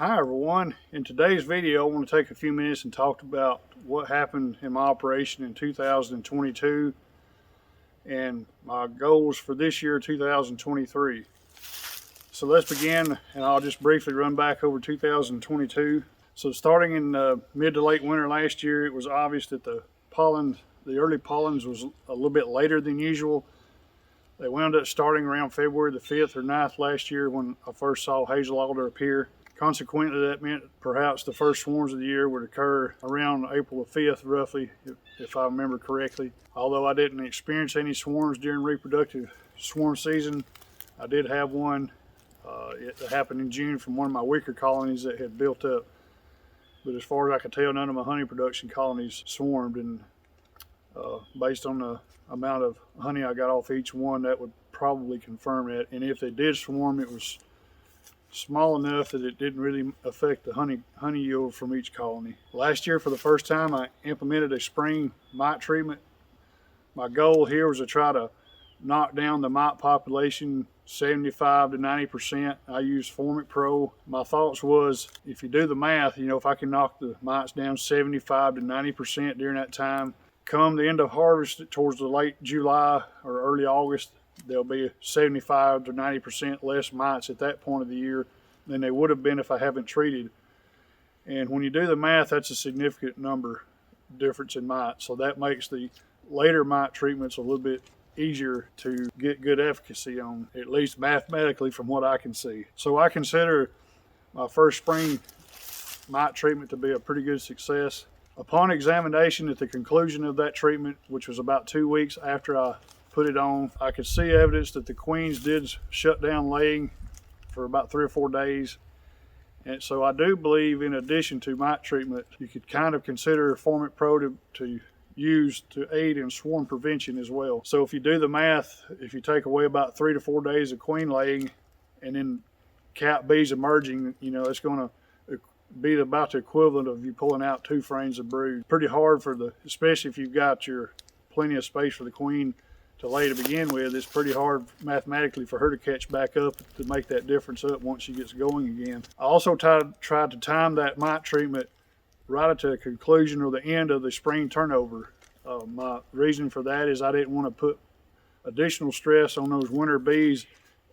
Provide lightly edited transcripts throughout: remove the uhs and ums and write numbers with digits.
Hi everyone. In today's video, I want to take a few minutes and talk about what happened in my operation in 2022 and my goals for this year, 2023. So let's begin, and I'll just briefly run back over 2022. So starting in mid to late winter last year, it was obvious that the early pollens was a little bit later than usual. They wound up starting around February the 5th or 9th last year when I first saw hazel alder appear. Consequently, that meant perhaps the first swarms of the year would occur around April the 5th, roughly, if I remember correctly. Although I didn't experience any swarms during reproductive swarm season, I did have one. It happened in June from one of my weaker colonies that had built up. But as far as I could tell, none of my honey production colonies swarmed, and based on the amount of honey I got off each one, that would probably confirm that. And if they did swarm, it was small enough that it didn't really affect the honey yield from each colony. Last year, for the first time, I implemented a spring mite treatment. My goal here was to try to knock down the mite population 75 to 90%. I used Formic Pro. My thoughts was, if you do the math, if I can knock the mites down 75 to 90% during that time, come the end of harvest towards the late July or early August, there'll be 75 to 90% less mites at that point of the year than they would have been if I haven't treated. And when you do the math, that's a significant number difference in mites. So that makes the later mite treatments a little bit easier to get good efficacy on, at least mathematically from what I can see. So I consider my first spring mite treatment to be a pretty good success. Upon examination at the conclusion of that treatment, which was about 2 weeks after I put it on, I could see evidence that the queens did shut down laying for about 3 or 4 days. And so I do believe, in addition to mite treatment, you could kind of consider Formic Pro to use to aid in swarm prevention as well. So if you do the math, if you take away about 3 to 4 days of queen laying and then cap bees emerging, it's going to be about the equivalent of you pulling out 2 frames of brood. Pretty hard especially if you've got your plenty of space for the queen to lay to begin with. It's pretty hard mathematically for her to catch back up to make that difference up once she gets going again. I also tried to time that mite treatment right at the conclusion or the end of the spring turnover. My reason for that is I didn't want to put additional stress on those winter bees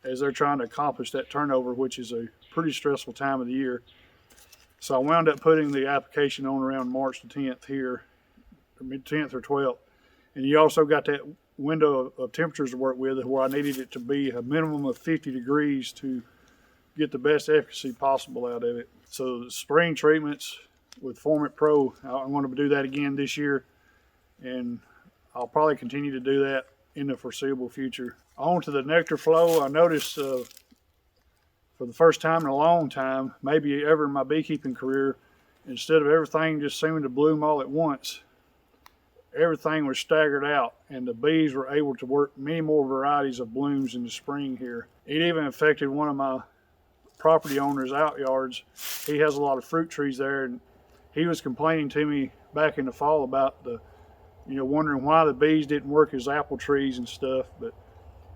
as they're trying to accomplish that turnover, which is a pretty stressful time of the year. So I wound up putting the application on around March the 10th here, or mid-10th or 12th. And you also got that window of temperatures to work with where I needed it to be a minimum of 50 degrees to get the best efficacy possible out of it. So the spring treatments with Formic Pro, I'm going to do that again this year, and I'll probably continue to do that in the foreseeable future. On to the nectar flow. I noticed for the first time in a long time, maybe ever in my beekeeping career, instead of everything just seeming to bloom all at once, everything was staggered out, and the bees were able to work many more varieties of blooms in the spring here. It even affected one of my property owner's outyards. He has a lot of fruit trees there, and he was complaining to me back in the fall about wondering why the bees didn't work his apple trees and stuff. But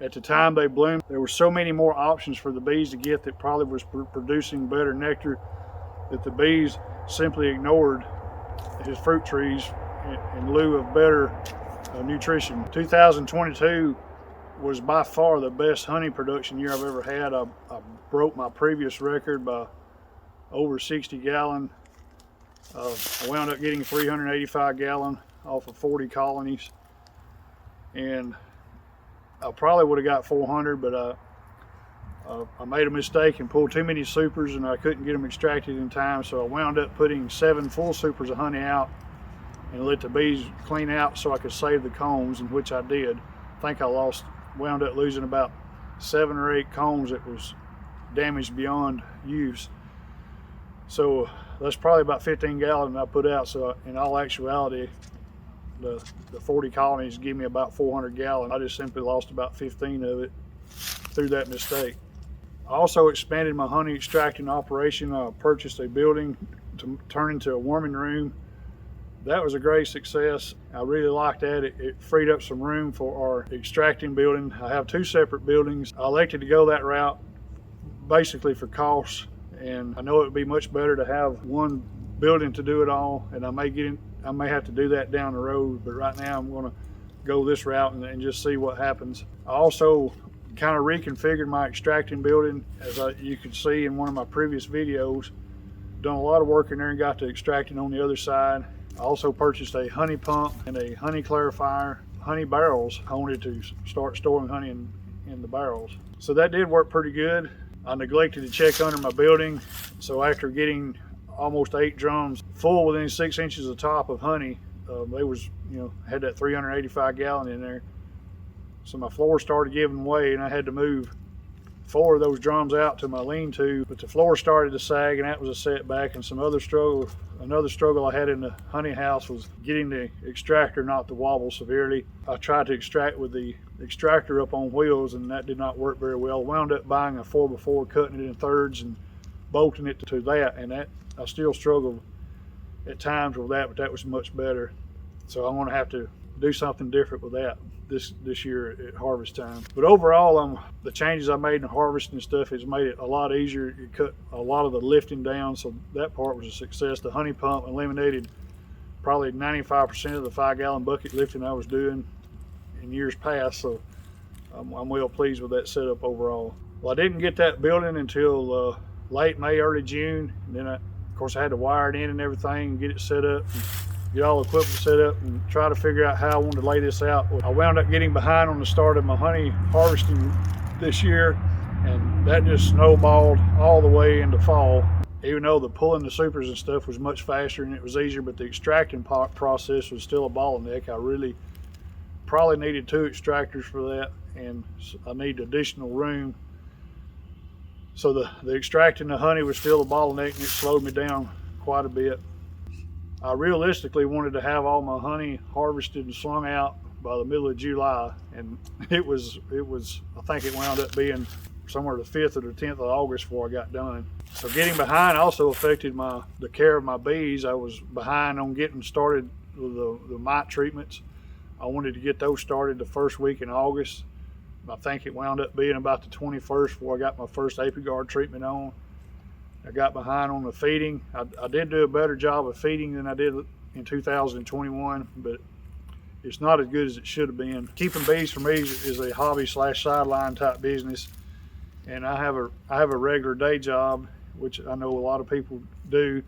at the time they bloomed, there were so many more options for the bees to get that probably was producing better nectar that the bees simply ignored his fruit trees in lieu of better nutrition. 2022 was by far the best honey production year I've ever had. I broke my previous record by over 60 gallon. I wound up getting 385 gallon off of 40 colonies, and I probably would have got 400, but I made a mistake and pulled too many supers, and I couldn't get them extracted in time, so I wound up putting 7 full supers of honey out and let the bees clean out so I could save the combs, and which I did. I think I wound up losing about 7 or 8 combs that was damaged beyond use. So that's probably about 15 gallons I put out. So in all actuality, the 40 colonies give me about 400 gallons. I just simply lost about 15 of it through that mistake. I also expanded my honey extracting operation. I purchased a building to turn into a warming room. That was a great success. I really liked that. It freed up some room for our extracting building. I have 2 separate buildings. I elected to go that route basically for costs and I know it would be much better to have one building to do it all, and I may have to do that down the road, but right now I'm going to go this route and just see what happens. I also kind of reconfigured my extracting building, as you can see in one of my previous videos. Done a lot of work in there and got to extracting on the other side. I also purchased a honey pump and a honey clarifier, honey barrels. I wanted to start storing honey in the barrels. So that did work pretty good. I neglected to check under my building, so after getting almost 8 drums full within 6 inches of top of honey, they was, had that 385 gallon in there. So my floor started giving way and I had to move 4 of those drums out to my lean-to, but the floor started to sag and that was a setback. And another struggle I had in the honey house was getting the extractor not to wobble severely. I tried to extract with the extractor up on wheels and that did not work very well. Wound up buying a 4x4, cutting it in thirds and bolting it to that, and that I still struggled at times with that, but that was much better. So I'm going to have to do something different with that this year at harvest time. But overall, the changes I made in harvesting and stuff has made it a lot easier. It cut a lot of the lifting down, so that part was a success. The honey pump eliminated probably 95% of the 5-gallon bucket lifting I was doing in years past, so I'm well pleased with that setup overall. Well, I didn't get that building until late May, early June, and then of course I had to wire it in and everything and get it set up, and get all the equipment set up and try to figure out how I wanted to lay this out. I wound up getting behind on the start of my honey harvesting this year, and that just snowballed all the way into fall. Even though the pulling the supers and stuff was much faster and it was easier, but the extracting process was still a bottleneck. I really probably needed 2 extractors for that, and I need additional room. So the extracting the honey was still a bottleneck and it slowed me down quite a bit. I realistically wanted to have all my honey harvested and slung out by the middle of July, and it was I think it wound up being somewhere the 5th or the 10th of August before I got done. So getting behind also affected the care of my bees. I was behind on getting started with the mite treatments. I wanted to get those started the first week in August. I think it wound up being about the 21st before I got my first Apiguard treatment on. I got behind on the feeding. I did do a better job of feeding than I did in 2021, but it's not as good as it should have been. Keeping bees for me is a hobby / sideline type business, and I have a regular day job, which I know a lot of people do.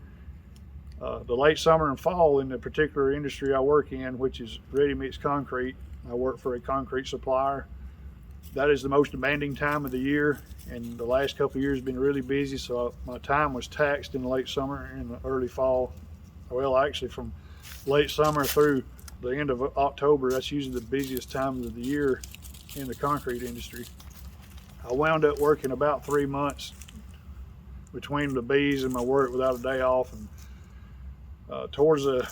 The late summer and fall in the particular industry I work in, which is ready mix concrete, I work for a concrete supplier. That is the most demanding time of the year, and the last couple of years have been really busy, so my time was taxed in the late summer and the early fall. Well, actually from late summer through the end of October, that's usually the busiest time of the year in the concrete industry. I wound up working about 3 months between the bees and my work without a day off, and towards the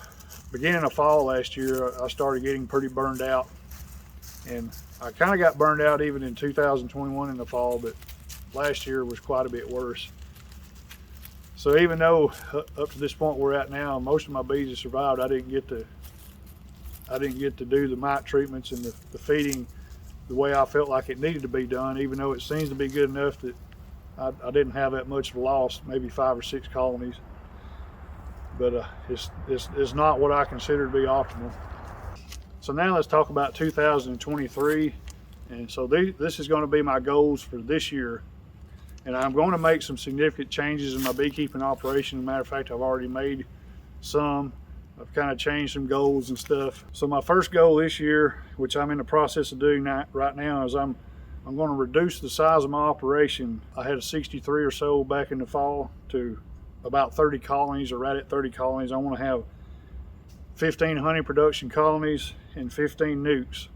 beginning of fall last year, I started getting pretty burned out. And I kind of got burned out even in 2021 in the fall, but last year was quite a bit worse. So even though up to this point we're at now, most of my bees have survived, I didn't get to do the mite treatments and the feeding the way I felt like it needed to be done, even though it seems to be good enough that I didn't have that much of a loss, maybe 5 or 6 colonies. But it's not what I consider to be optimal. So now let's talk about 2023. And so this is going to be my goals for this year. And I'm going to make some significant changes in my beekeeping operation. As a matter of fact, I've already made some. I've kind of changed some goals and stuff. So my first goal this year, which I'm in the process of doing right now, is I'm going to reduce the size of my operation. I had a 63 or so back in the fall to about 30 colonies, or right at 30 colonies. I want to have 15 honey production colonies and 15 nukes.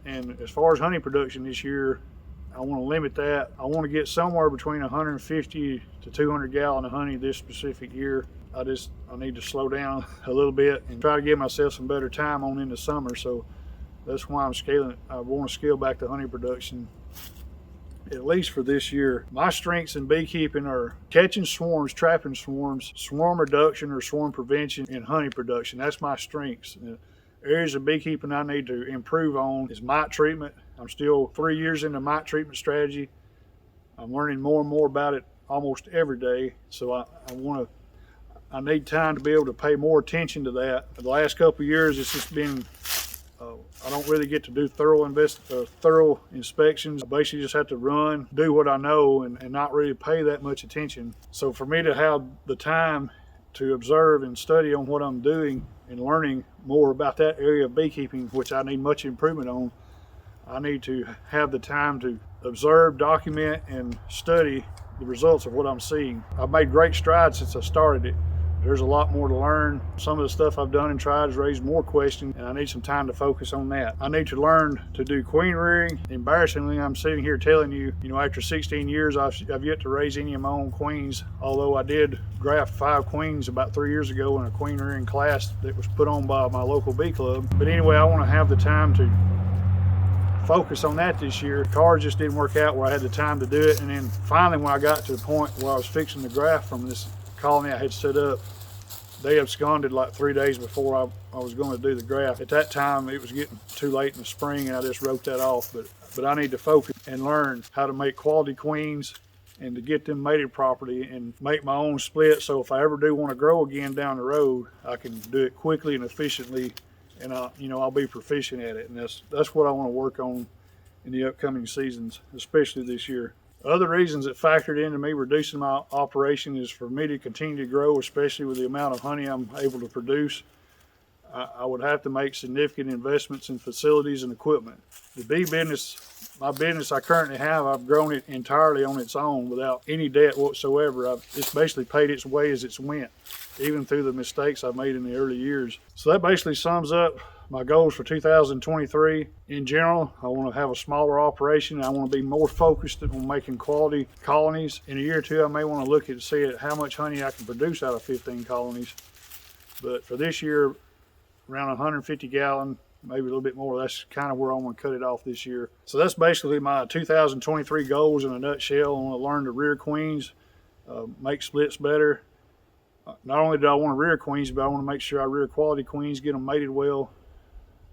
And as far as honey production this year, I want to limit that. I want to get somewhere between 150 to 200 gallon of honey this specific year. I need to slow down a little bit and try to give myself some better time on in the summer. So that's why I'm scaling it. I want to scale back the honey production, at least for this year. My strengths in beekeeping are catching swarms, trapping swarms, swarm reduction or swarm prevention, and honey production. That's my strengths. Areas of beekeeping I need to improve on is mite treatment. I'm still 3 years into mite treatment strategy. I'm learning more and more about it almost every day. So I need time to be able to pay more attention to that. The last couple of years, it's just been, I don't really get to do thorough inspections. I basically just have to run, do what I know, and not really pay that much attention. So for me to have the time to observe and study on what I'm doing and learning more about that area of beekeeping, which I need much improvement on, I need to have the time to observe, document, and study the results of what I'm seeing. I've made great strides since I started it. There's a lot more to learn. Some of the stuff I've done and tried has raised more questions, and I need some time to focus on that. I need to learn to do queen rearing. Embarrassingly, I'm sitting here telling you, after 16 years, I've yet to raise any of my own queens, although I did graft 5 queens about 3 years ago in a queen rearing class that was put on by my local bee club. But anyway, I want to have the time to focus on that this year. The cards just didn't work out where I had the time to do it, and then finally when I got to the point where I was fixing the graft from this colony I had set up, they absconded like 3 days before I was going to do the graft. At that time, it was getting too late in the spring, and I just wrote that off. But I need to focus and learn how to make quality queens and to get them mated properly and make my own split. So if I ever do want to grow again down the road, I can do it quickly and efficiently, and I'll be proficient at it. And that's what I want to work on in the upcoming seasons, especially this year. Other reasons that factored into me reducing my operation is for me to continue to grow, especially with the amount of honey I'm able to produce. I would have to make significant investments in facilities and equipment. The bee business, my business I currently have, I've grown it entirely on its own without any debt whatsoever. It's basically paid its way as it's went, even through the mistakes I made in the early years. So that basically sums up my goals for 2023. In general, I want to have a smaller operation. I want to be more focused on making quality colonies. In a year or two, I may want to look at see how much honey I can produce out of 15 colonies. But for this year, around 150 gallon, maybe a little bit more. That's kind of where I'm going to cut it off this year. So that's basically my 2023 goals in a nutshell. I want to learn to rear queens, make splits better. Not only do I want to rear queens, but I want to make sure I rear quality queens, get them mated well.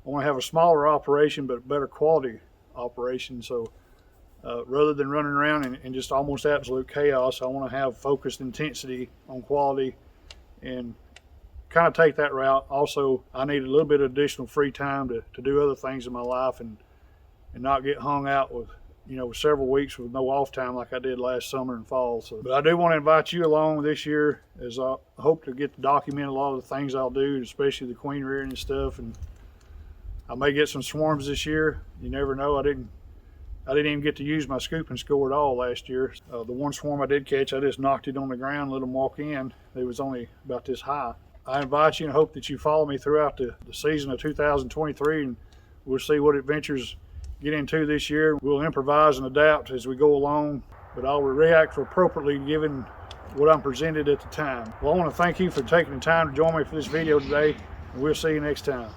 I want to have a smaller operation, but better quality operation. So rather than running around in just almost absolute chaos, I want to have focused intensity on quality and kind of take that route. Also, I need a little bit of additional free time to do other things in my life and not get hung out with, several weeks with no off time like I did last summer and fall. So, but I do want to invite you along this year, as I hope to get to document a lot of the things I'll do, especially the queen rearing and stuff. And I may get some swarms this year. You never know. I didn't even get to use my scoop and score at all last year. The one swarm I did catch, I just knocked it on the ground, let them walk in. It was only about this high. I invite you and hope that you follow me throughout the season of 2023, and we'll see what adventures get into this year. We'll improvise and adapt as we go along, but I'll react appropriately given what I'm presented at the time. Well, I want to thank you for taking the time to join me for this video today, and we'll see you next time.